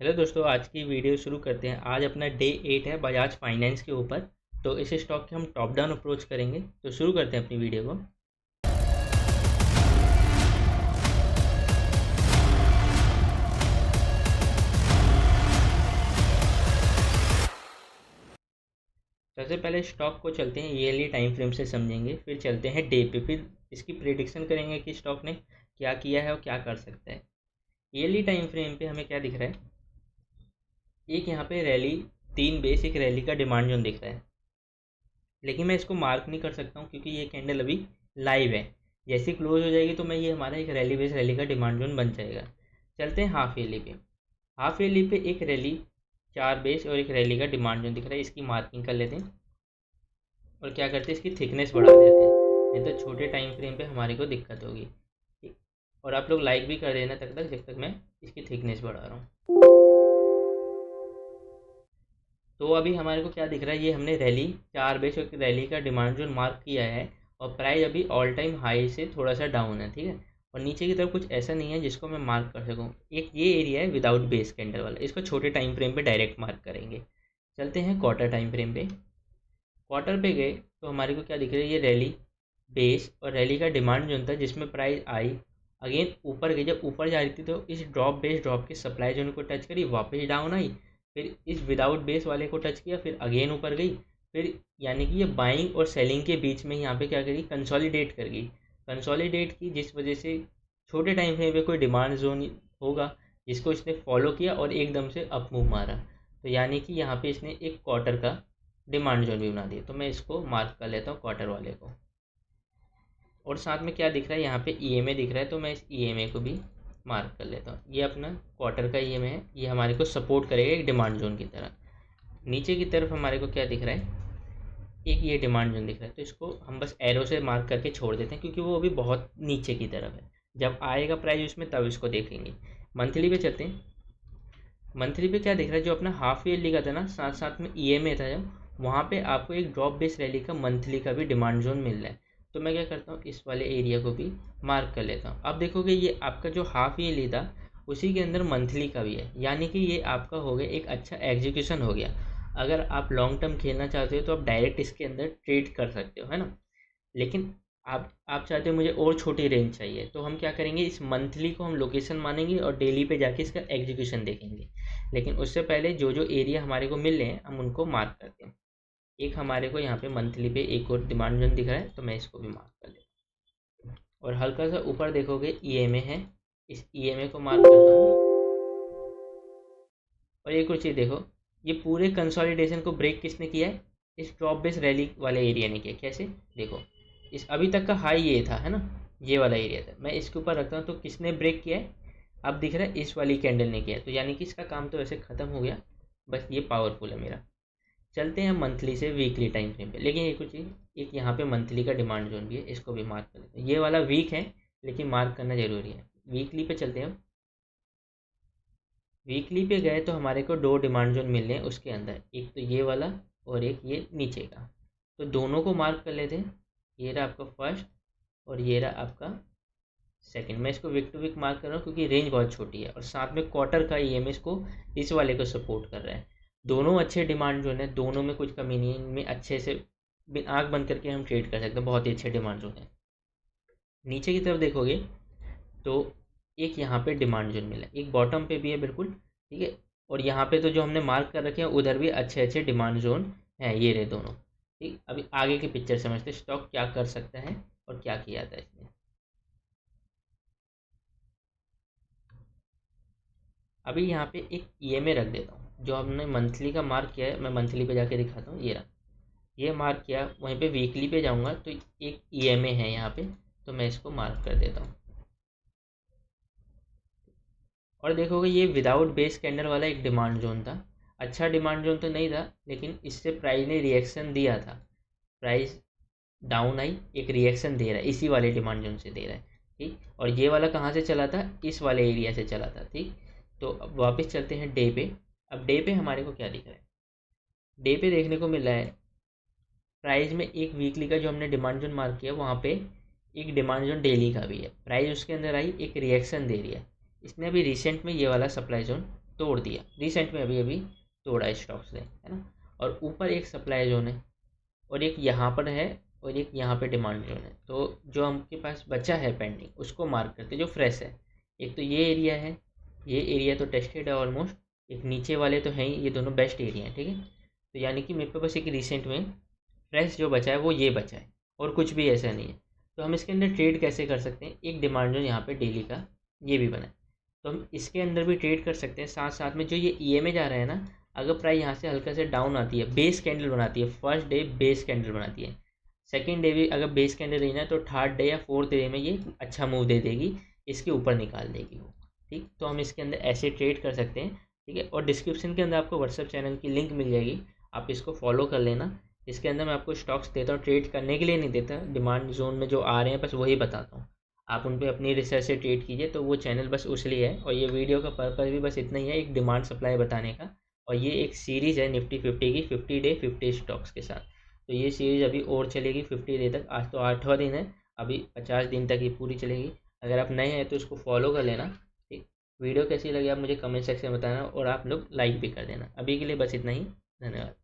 Hello दोस्तों, आज की वीडियो शुरू करते हैं। आज अपना डे 8 है बजाज फाइनेंस के ऊपर। तो इस स्टॉक के हम टॉप डाउन अप्रोच करेंगे। तो शुरू करते हैं अपनी वीडियो को। सबसे पहले स्टॉक को चलते हैं ईयरली टाइम फ्रेम से समझेंगे, फिर चलते हैं डे पे, फिर इसकी प्रेडिक्शन करेंगे कि स्टॉक ने क्या किया है और क्या कर सकता है। ईयरली टाइम फ्रेम पे हमें क्या दिख रहा है, एक यहाँ पे रैली, 3 बेस, एक रैली का डिमांड जोन दिख रहा है। लेकिन मैं इसको मार्क नहीं कर सकता हूँ क्योंकि ये कैंडल अभी लाइव है। जैसे क्लोज हो जाएगी तो मैं ये हमारा एक रैली बेस रैली का डिमांड जोन बन जाएगा। चलते हैं हाफ ईयरली पे। हाफ ईयरली पे एक रैली, 4 बेस और एक रैली का डिमांड जोन दिख रहा है। इसकी मार्किंग कर लेते हैं और क्या करते हैं, इसकी थिकनेस बढ़ा देते हैं, नहीं तो छोटे टाइम फ्रेम पे हमारे को दिक्कत होगी। ठीक। और आप लोग लाइक भी कर देना तब तक जब तक मैं इसकी थिकनेस बढ़ा रहा हूँ। तो अभी हमारे को क्या दिख रहा है, ये हमने रैली, 4 बेस और रैली का डिमांड जोन मार्क किया है। और प्राइस अभी ऑल टाइम हाई से थोड़ा सा डाउन है, ठीक है। और नीचे की तरफ कुछ ऐसा नहीं है जिसको मैं मार्क कर सकूँ। एक ये एरिया है विदाउट बेस कैंडल वाला, इसको छोटे टाइम फ्रेम पे डायरेक्ट मार्क करेंगे। चलते हैं क्वार्टर टाइम फ्रेम पे। क्वार्टर पे गए तो हमारे को क्या दिख रहा है, ये रैली, बेस और रैली का डिमांड जोन था जिसमें प्राइस आई, अगेन ऊपर गई। जब ऊपर जा रही थी तो इस ड्रॉप बेस ड्रॉप के सप्लाई जोन को टच करी, वापस डाउन आई, फिर इस विदाउट बेस वाले को टच किया, फिर अगेन ऊपर गई। फिर यानी कि ये बाइंग और सेलिंग के बीच में यहाँ पे क्या करी, कंसोलिडेट कर गई। कंसोलिडेट की जिस वजह से छोटे टाइम फ्रेम पे कोई डिमांड जोन होगा जिसको इसने फॉलो किया और एकदम से अप मूव मारा। तो यानी कि यहाँ पे इसने एक क्वार्टर का डिमांड जोन भी बना दिया। तो मैं इसको मार्क कर लेता हूँ क्वार्टर वाले को। और साथ में क्या दिख रहा है, यहाँ पे ईएमए दिख रहा है, तो मैं इस ईएमए को भी मार्क कर लेता हूँ। ये अपना क्वार्टर का ईएमए है, ये हमारे को सपोर्ट करेगा एक डिमांड जोन की तरह। नीचे की तरफ हमारे को क्या दिख रहा है, एक ये डिमांड जोन दिख रहा है, तो इसको हम बस एरो से मार्क करके छोड़ देते हैं क्योंकि वो अभी बहुत नीचे की तरफ है। जब आएगा प्राइस उसमें तब इसको देखेंगे। मंथली पे चलते हैं। मंथली पे क्या दिख रहा है, जो अपना हाफ ईयरली का था ना, साथ साथ में ईएमए था, जब वहाँ पे आपको एक ड्रॉप बेस रैली का मंथली का भी डिमांड जोन मिल रहा है। तो मैं क्या करता हूँ, इस वाले एरिया को भी मार्क कर लेता हूँ। अब देखोगे ये आपका जो हाफ ईयरली था उसी के अंदर मंथली का भी है, यानी कि ये आपका हो गया एक अच्छा एग्जीक्यूशन हो गया। अगर आप लॉन्ग टर्म खेलना चाहते हो तो आप डायरेक्ट इसके अंदर ट्रेड कर सकते हो, है ना। लेकिन आप चाहते हो मुझे और छोटी रेंज चाहिए, तो हम क्या करेंगे, इस मंथली को हम लोकेशन मानेंगे और डेली पे जाके इसका एग्जीक्यूशन देखेंगे। लेकिन उससे पहले जो जो एरिया हमारे को मिल रहे हैं हम उनको मार्क करते हैं। एक हमारे को यहाँ पे मंथली पे एक और डिमांड जोन दिख रहा है, तो मैं इसको भी मार्क कर लेता हूँ। और हल्का सा ऊपर देखोगे ईएमए है, इस ईएमए को मार्क करता हूँ। और एक और चीज़ देखो, ये पूरे कंसोलिडेशन को ब्रेक किसने किया है, इस ड्रॉप बेस रैली वाले एरिया ने किया। कैसे देखो, इस अभी तक का हाई ये था, है ना, ये वाला एरिया था। मैं इसके ऊपर रखता हूँ तो किसने ब्रेक किया है, अब दिख रहा है इस वाली कैंडल ने किया है। तो यानी कि इसका काम तो वैसे ख़त्म हो गया, बस ये पावरफुल है मेरा। चलते हैं मंथली से वीकली टाइम फ्रेम पे। लेकिन एक चीज़, एक यहाँ पे मंथली का डिमांड जोन भी है, इसको भी मार्क कर लेते हैं। ये वाला वीक है लेकिन मार्क करना ज़रूरी है। वीकली पे चलते हैं। वीकली पे गए तो हमारे को 2 डिमांड जोन मिल रहे हैं उसके अंदर, एक तो ये वाला और एक ये नीचे का। तो दोनों को मार्क कर लेते हैं। ये रहा आपका फर्स्ट और ये रहा आपका सेकंड। मैं इसको वीक टू वीक मार्क कर रहा हूँ क्योंकि रेंज बहुत छोटी है और साथ में क्वार्टर का ईएमएस को इस वाले को सपोर्ट कर रहा है। दोनों अच्छे डिमांड जोन है, दोनों में कुछ कमी नहीं है, इनमें अच्छे से आँख बंद करके हम ट्रेड कर सकते हैं, बहुत ही अच्छे डिमांड जोन है। नीचे की तरफ देखोगे तो एक यहाँ पे डिमांड जोन मिला, एक बॉटम पे भी है बिल्कुल, ठीक है। और यहाँ पे तो जो हमने मार्क कर रखे हैं उधर भी अच्छे अच्छे डिमांड जोन हैं, ये रहे दोनों। ठीक, अभी आगे की पिक्चर समझते हैं, स्टॉक क्या कर सकता है और क्या किया था इसने। अभी यहाँ पे एक ईएमए रख देता हूँ, जो हमने मंथली का मार्क किया है, मैं मंथली पे जाके दिखाता हूँ। ये रहा, ये मार्क किया। वहीं पे वीकली पे जाऊँगा तो एक ईएमए है यहाँ पे, तो मैं इसको मार्क कर देता हूँ। और देखोगे ये विदाउट बेस कैंडल वाला एक डिमांड जोन था। अच्छा डिमांड जोन तो नहीं था लेकिन इससे प्राइस ने रिएक्शन दिया था। प्राइस डाउन आई, एक रिएक्शन दे रहा है, इसी वाले डिमांड जोन से दे रहा है। ठीक, और ये वाला कहाँ से चला था, इस वाले एरिया से चला था। ठीक, तो अब वापस चलते हैं डे पे। अब डे पे हमारे को क्या दिख रहा है, डे पे देखने को मिल रहा है प्राइस में एक वीकली का जो हमने डिमांड जोन मार्क किया वहाँ पे एक डिमांड जोन डेली का भी है। प्राइस उसके अंदर आई, एक रिएक्शन दे रही है। इसने अभी रिसेंट में ये वाला सप्लाई जोन तोड़ दिया, रिसेंट में अभी अभी तोड़ा स्टॉक्स ने, है ना। और ऊपर एक सप्लाई जोन है और एक यहाँ पर है और एक यहाँ पे डिमांड जोन है। तो जो हमके पास बचा है पेंडिंग उसको मार्क करते जो फ्रेश है। एक तो ये एरिया है, ये एरिया तो टेस्टेड है ऑलमोस्ट, एक नीचे वाले तो हैं ही, ये दोनों बेस्ट एरिया हैं, ठीक है। तो यानी कि मेरे पे बस एक रिसेंट में फ्रेश जो बचा है वो ये बचा है और कुछ भी ऐसा नहीं है। तो हम इसके अंदर ट्रेड कैसे कर सकते हैं, एक डिमांड जोन यहाँ पे डेली का ये भी बना है, तो हम इसके अंदर भी ट्रेड कर सकते हैं। साथ साथ में जो ये ईएमए जा रहा है ना, अगर प्राइस यहाँ से हल्का से डाउन आती है, बेस कैंडल बनाती है, फर्स्ट डे बेस कैंडल बनाती है, सेकेंड डे भी अगर बेस कैंडल रही ना तो थर्ड डे या फोर्थ डे में ये अच्छा मूव दे देगी, इसके ऊपर निकाल देगी वो, ठीक। तो हम इसके अंदर ऐसे ट्रेड कर सकते हैं, ठीक है। और डिस्क्रिप्शन के अंदर आपको व्हाट्सअप चैनल की लिंक मिल जाएगी, आप इसको फॉलो कर लेना। इसके अंदर मैं आपको स्टॉक्स देता हूँ, ट्रेड करने के लिए नहीं देता, डिमांड जोन में जो आ रहे हैं बस वही बताता हूँ। आप उन पे अपनी रिसर्च से ट्रेड कीजिए, तो वो चैनल बस उसलिए है। और ये वीडियो का पर्पज़ भी बस इतना ही है, एक डिमांड सप्लाई बताने का। और ये एक सीरीज़ है निफ्टी 50 की, 50 डे 50 स्टॉक्स के साथ। तो ये सीरीज़ अभी और चलेगी 50 डे तक। आज तो 8वां दिन है, अभी 50 दिन तक ये पूरी चलेगी। अगर आप नए हैं तो इसको फॉलो कर लेना, ठीक। वीडियो कैसी लगी आप मुझे कमेंट सेक्शन में बताना और आप लोग लाइक भी कर देना। अभी के लिए बस इतना ही, धन्यवाद।